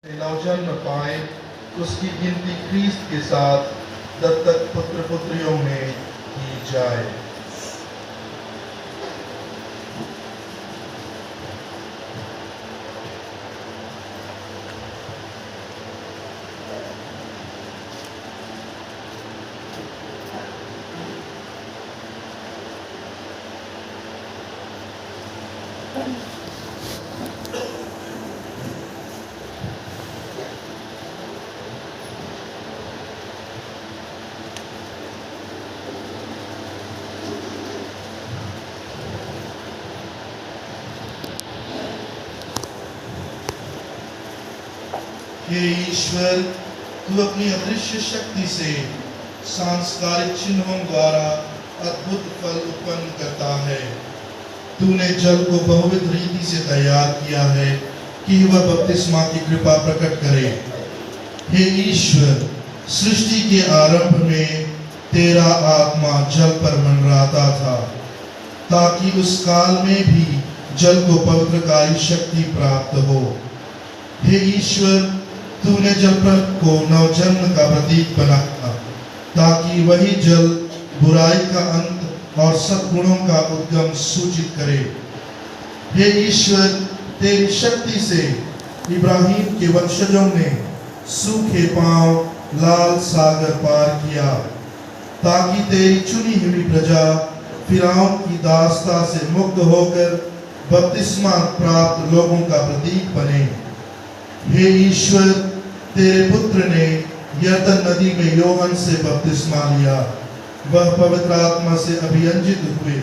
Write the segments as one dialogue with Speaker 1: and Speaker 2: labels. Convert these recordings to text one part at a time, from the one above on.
Speaker 1: नवजन्म पाए, उसकी गिनती ख्रीस्त के साथ दत्तक पुत्र पुत्रियों में की जाए। हे ईश्वर, तू अपनी अदृश्य शक्ति से सांस्कारिक चिन्हों द्वारा अद्भुत फल उत्पन्न करता है। तूने जल को बहुविध रीति से तैयार किया है कि वह बपतिस्मा की कृपा प्रकट करे। हे ईश्वर, सृष्टि के आरंभ में तेरा आत्मा जल पर मंडराता था, ताकि उस काल में भी जल को पवित्रकारी शक्ति प्राप्त हो। हे ईश्वर, तूने जल को नवजन्म का प्रतीक बनाया, ताकि वही जल बुराई का अंत और सद्गुणों का उद्गम सूचित करे। हे ईश्वर, तेरी शक्ति से इब्राहिम के वंशजों ने सूखे पांव लाल सागर पार किया, ताकि तेरी चुनी हुई प्रजा फिरौन की दास्ता से मुक्त होकर बपतिस्मा प्राप्त लोगों का प्रतीक बने। हे ईश्वर, तेरे पुत्र ने यरदन नदी में योहन से बपतिस्मा लिया, वह पवित्र आत्मा से अभियंजित हुए।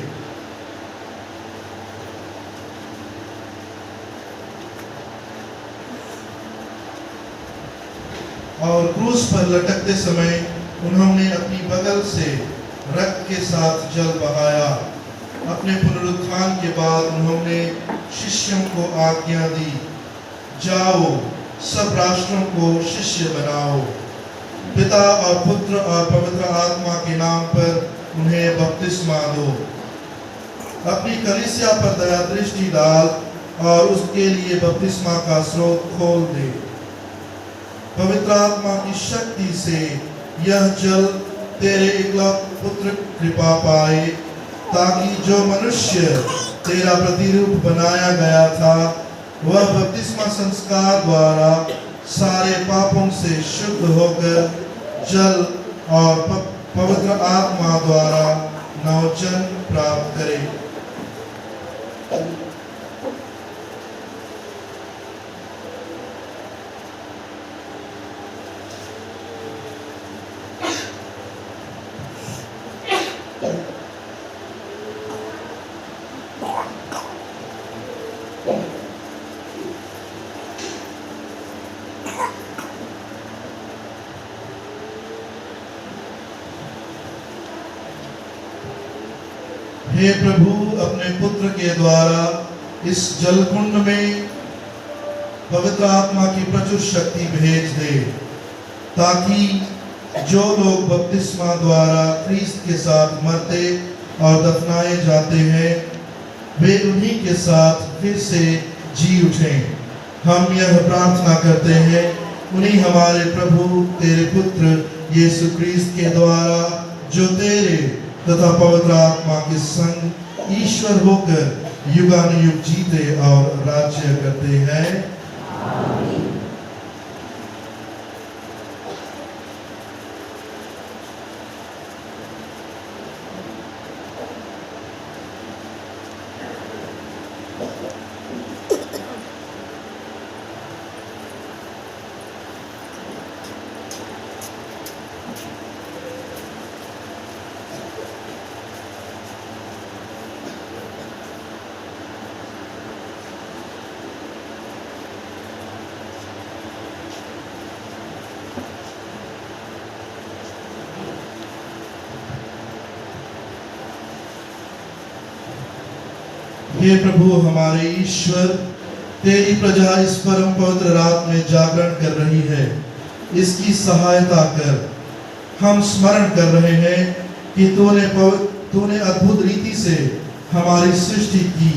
Speaker 1: और क्रूस पर लटकते समय उन्होंने अपनी बगल से रक्त के साथ जल बहाया। अपने पुनरुत्थान के बाद उन्होंने शिष्यों को आज्ञा दी, जाओ सब राष्ट्रों को शिष्य बनाओ, पिता और पुत्र और पवित्र आत्मा के नाम पर उन्हें बपतिस्मा दो। अपनी कलीसिया पर दया दृष्टि डाल और उसके लिए बपतिस्मा का स्रोत खोल दे। पवित्र आत्मा की शक्ति से यह जल तेरे एकलौते पुत्र कृपा पाए, ताकि जो मनुष्य तेरा प्रतिरूप बनाया गया था वह बपतिस्मा संस्कार द्वारा सारे पापों से शुद्ध होकर जल और पवित्र आत्मा द्वारा नवजन्म प्राप्त करे। हे प्रभु, अपने पुत्र के द्वारा इस जलकुंड में पवित्र आत्मा की प्रचुर शक्ति भेज दे, ताकि जो लोग बपतिस्मा द्वारा ख्रीस्त के साथ मरते और दफनाए जाते हैं वे उन्हीं के साथ फिर से जी उठें। हम यह प्रार्थना करते हैं उन्हीं हमारे प्रभु तेरे पुत्र यीशु ख्रीस्त के द्वारा, जो तेरे तथा पवित्र आत्मा के संग ईश्वर होकर युगानुयुग जीते और राज्य करते हैं। आमीन। हे प्रभु हमारे ईश्वर, तेरी प्रजा इस परम पवित्र रात में जागरण कर रही है, इसकी सहायता कर। हम स्मरण कर रहे हैं कि तूने अद्भुत रीति से हमारी सृष्टि की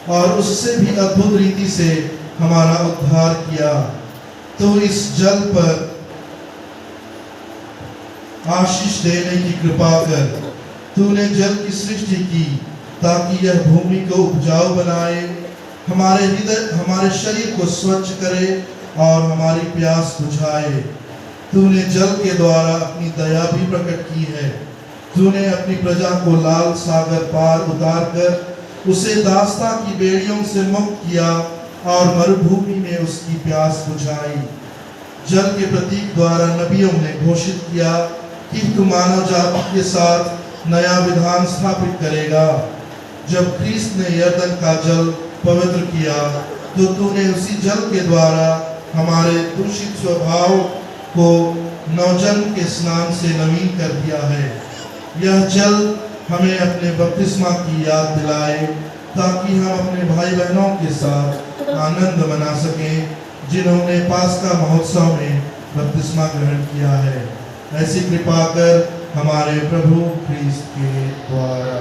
Speaker 1: और उससे भी अद्भुत रीति से हमारा उद्धार किया। तो इस जल पर आशीष देने की कृपा कर। तूने जल की सृष्टि की ताकि यह भूमि को उपजाऊ बनाए, हमारे हृदय हमारे शरीर को स्वच्छ करे और हमारी प्यास बुझाए। तूने जल के द्वारा अपनी दया भी प्रकट की है। तूने अपनी प्रजा को लाल सागर पार उतार कर उसे दास्ता की बेड़ियों से मुक्त किया और मरुभूमि में उसकी प्यास बुझाई। जल के प्रतीक द्वारा नबियों ने घोषित किया कि तू मानव जाति के साथ नया विधान स्थापित करेगा। जब ख्रीस्त ने यरदन का जल पवित्र किया तो तूने उसी जल के द्वारा हमारे दूषित स्वभाव को नवजन्म के स्नान से नवीन कर दिया है। यह जल हमें अपने बपतिस्मा की याद दिलाए ताकि हम अपने भाई बहनों के साथ आनंद मना सकें जिन्होंने पास्का महोत्सव में बपतिस्मा ग्रहण किया है। ऐसी कृपा कर हमारे प्रभु ख्रीस्त के द्वारा।